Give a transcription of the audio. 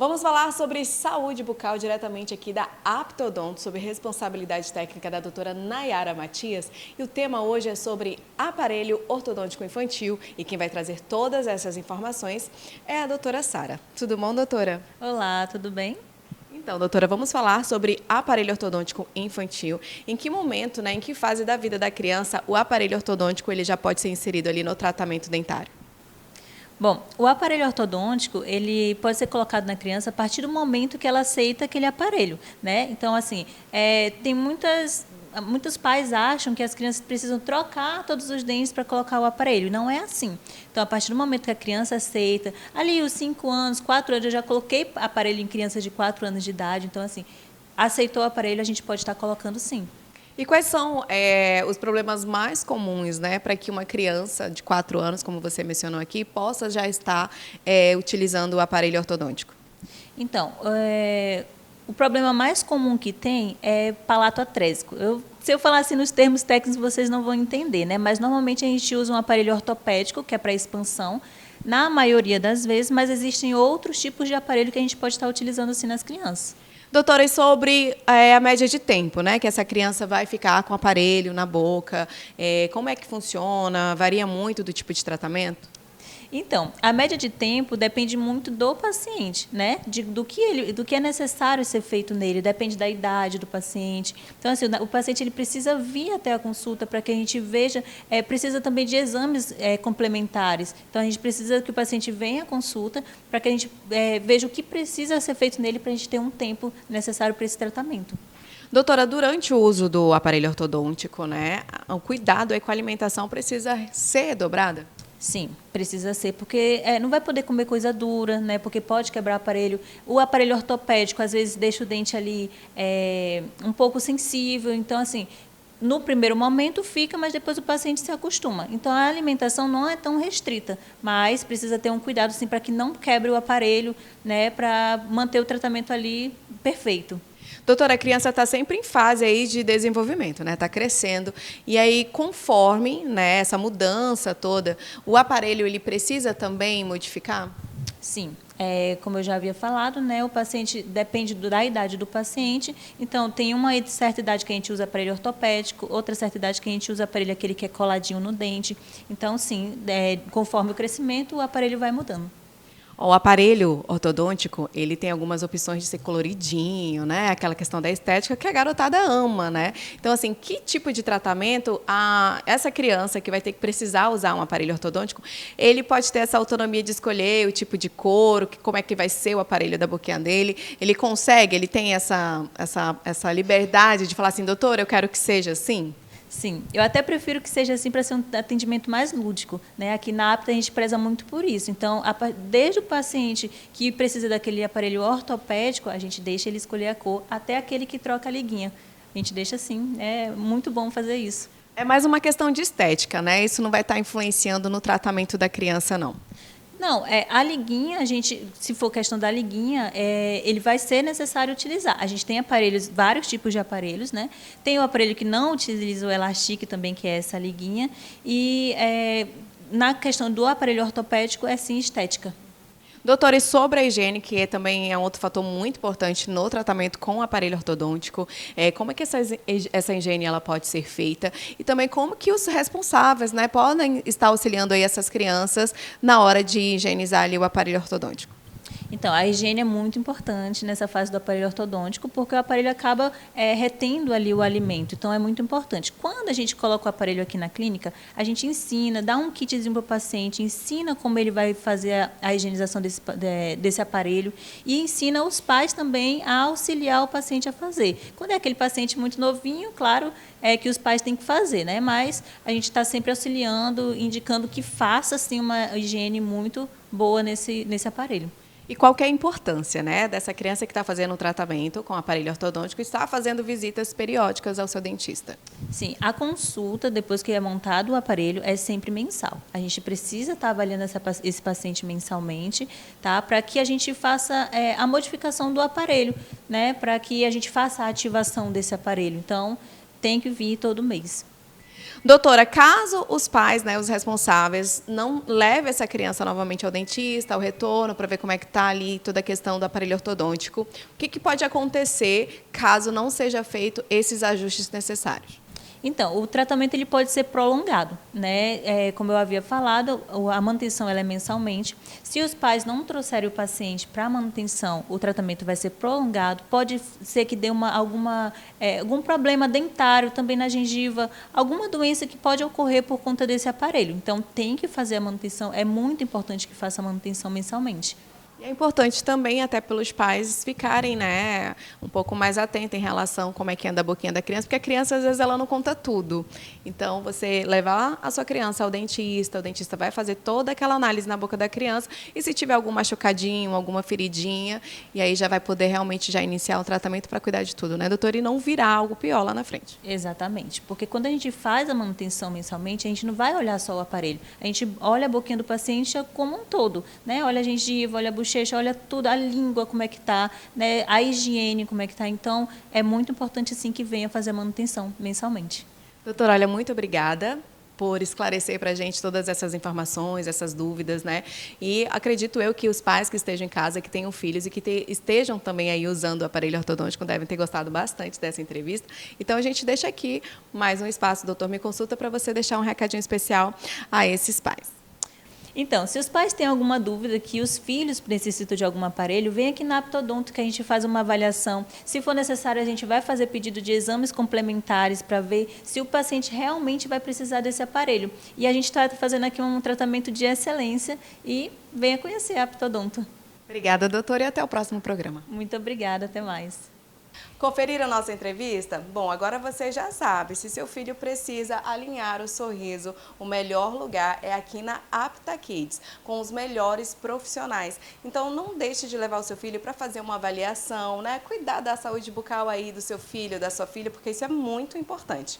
Vamos falar sobre saúde bucal diretamente aqui da Aptodonto, sob responsabilidade técnica da doutora Nayara Matias. E o tema hoje é sobre aparelho ortodôntico infantil. E quem vai trazer todas essas informações é a doutora Sara. Tudo bom, doutora? Olá, tudo bem? Então, doutora, vamos falar sobre aparelho ortodôntico infantil. Em que momento, em que fase da vida da criança o aparelho ortodôntico ele já pode ser inserido ali no tratamento dentário? Bom, o aparelho ortodôntico, ele pode ser colocado na criança a partir do momento que ela aceita aquele aparelho, né? Então, assim, tem muitos pais acham que as crianças precisam trocar todos os dentes para colocar o aparelho. E não é assim. Então, a partir do momento que a criança aceita, ali os 5 anos, 4 anos, eu já coloquei aparelho em crianças de 4 anos de idade. Então, assim, aceitou o aparelho, a gente pode estar colocando sim. E quais são os problemas mais comuns, para que uma criança de 4 anos, como você mencionou aqui, possa já estar utilizando o aparelho ortodôntico? Então, o problema mais comum que tem é palato atrésico. Se eu falar assim nos termos técnicos, vocês não vão entender, né? Mas normalmente a gente usa um aparelho ortopédico, que é para expansão, na maioria das vezes, mas existem outros tipos de aparelho que a gente pode estar utilizando assim nas crianças. Doutora, e sobre a média de tempo, que essa criança vai ficar com o aparelho na boca, como é que funciona? Varia muito do tipo de tratamento? Então, a média de tempo depende muito do paciente, né? Do que é necessário ser feito nele, depende da idade do paciente. Então, assim, o paciente ele precisa vir até a consulta para que a gente veja, precisa também de exames complementares. Então, a gente precisa que o paciente venha à consulta para que a gente veja o que precisa ser feito nele para a gente ter um tempo necessário para esse tratamento. Doutora, durante o uso do aparelho ortodôntico, o cuidado com a alimentação precisa ser dobrada? Sim, precisa ser, porque não vai poder comer coisa dura, né? Porque pode quebrar o aparelho. O aparelho ortopédico, às vezes, deixa o dente ali um pouco sensível. Então, assim, no primeiro momento fica, mas depois o paciente se acostuma. Então, a alimentação não é tão restrita, mas precisa ter um cuidado, sim, para que não quebre o aparelho, né? Para manter o tratamento ali perfeito. Doutora, a criança está sempre em fase aí de desenvolvimento, está crescendo. E aí, conforme essa mudança toda, o aparelho ele precisa também modificar? Sim. Como eu já havia falado, o paciente depende da idade do paciente. Então, tem uma certa idade que a gente usa aparelho ortopédico, outra certa idade que a gente usa aparelho aquele que é coladinho no dente. Então, sim, conforme o crescimento, o aparelho vai mudando. O aparelho ortodôntico, ele tem algumas opções de ser coloridinho, aquela questão da estética que a garotada ama, Então, assim, que tipo de tratamento essa criança que vai ter que precisar usar um aparelho ortodôntico, ele pode ter essa autonomia de escolher o tipo de couro, como é que vai ser o aparelho da boquinha dele, ele tem essa liberdade de falar assim, doutor, eu quero que seja assim? Sim, eu até prefiro que seja assim para ser um atendimento mais lúdico, Aqui na Apta a gente preza muito por isso. Então, desde o paciente que precisa daquele aparelho ortopédico, a gente deixa ele escolher a cor, até aquele que troca a liguinha. A gente deixa assim, é muito bom fazer isso. É mais uma questão de estética, Isso não vai estar influenciando no tratamento da criança, não. Não, a liguinha, se for questão da liguinha, ele vai ser necessário utilizar. A gente tem aparelhos, vários tipos de aparelhos, Tem o aparelho que não utiliza o elastique também, que é essa liguinha. E na questão do aparelho ortopédico, é sim estética. Doutora, e sobre a higiene, que também é um outro fator muito importante no tratamento com o aparelho ortodôntico, como é que essa higiene ela pode ser feita? E também como que os responsáveis podem estar auxiliando aí essas crianças na hora de higienizar ali o aparelho ortodôntico? Então, a higiene é muito importante nessa fase do aparelho ortodôntico, porque o aparelho acaba retendo ali o alimento. Então, é muito importante. Quando a gente coloca o aparelho aqui na clínica, a gente ensina, dá um kitzinho para o paciente, ensina como ele vai fazer a higienização desse aparelho e ensina os pais também a auxiliar o paciente a fazer. Quando é aquele paciente muito novinho, claro, que os pais têm que fazer, Mas a gente está sempre auxiliando, indicando que faça, sim, uma higiene muito boa nesse aparelho. E qual que é a importância dessa criança que está fazendo um tratamento com aparelho ortodôntico e está fazendo visitas periódicas ao seu dentista? Sim, a consulta, depois que é montado o aparelho, é sempre mensal. A gente precisa estar avaliando esse paciente mensalmente, para que a gente faça a modificação do aparelho, para que a gente faça a ativação desse aparelho. Então, tem que vir todo mês. Doutora, caso os pais, né, os responsáveis, não levem essa criança novamente ao dentista, ao retorno, para ver como é que está ali toda a questão do aparelho ortodôntico, o que pode acontecer caso não seja feito esses ajustes necessários? Então, o tratamento ele pode ser prolongado, né? Como eu havia falado, a manutenção ela é mensalmente. Se os pais não trouxerem o paciente para a manutenção, o tratamento vai ser prolongado. Pode ser que dê algum problema dentário também na gengiva, alguma doença que pode ocorrer por conta desse aparelho. Então, tem que fazer a manutenção. É muito importante que faça a manutenção mensalmente. E é importante também, até pelos pais ficarem, né, um pouco mais atentos em relação a como é que anda a boquinha da criança, porque a criança, às vezes, ela não conta tudo. Então, você levar a sua criança ao dentista, o dentista vai fazer toda aquela análise na boca da criança, e se tiver algum machucadinho, alguma feridinha, e aí já vai poder realmente já iniciar o tratamento para cuidar de tudo, né, doutora? E não virar algo pior lá na frente. Exatamente, porque quando a gente faz a manutenção mensalmente, a gente não vai olhar só o aparelho, a gente olha a boquinha do paciente como um todo, né? Olha a gengiva, olha a bochecha, olha tudo, a língua como é que está, né? A higiene como é que está. Então, é muito importante assim que venha fazer a manutenção mensalmente. Doutora, olha, muito obrigada por esclarecer para a gente todas essas informações, essas dúvidas, né? E acredito eu que os pais que estejam em casa, que tenham filhos e que estejam também aí usando o aparelho ortodôntico devem ter gostado bastante dessa entrevista. Então, a gente deixa aqui mais um espaço, doutor Me Consulta, para você deixar um recadinho especial a esses pais. Então, se os pais têm alguma dúvida que os filhos necessitam de algum aparelho, vem aqui na Aptodonto que a gente faz uma avaliação. Se for necessário, a gente vai fazer pedido de exames complementares para ver se o paciente realmente vai precisar desse aparelho. E a gente está fazendo aqui um tratamento de excelência e venha conhecer a Aptodonto. Obrigada, doutora, e até o próximo programa. Muito obrigada, até mais. Conferiram a nossa entrevista? Bom, agora você já sabe, se seu filho precisa alinhar o sorriso, o melhor lugar é aqui na Apta Kids, com os melhores profissionais. Então, não deixe de levar o seu filho para fazer uma avaliação, né? Cuidar da saúde bucal aí do seu filho, da sua filha, porque isso é muito importante.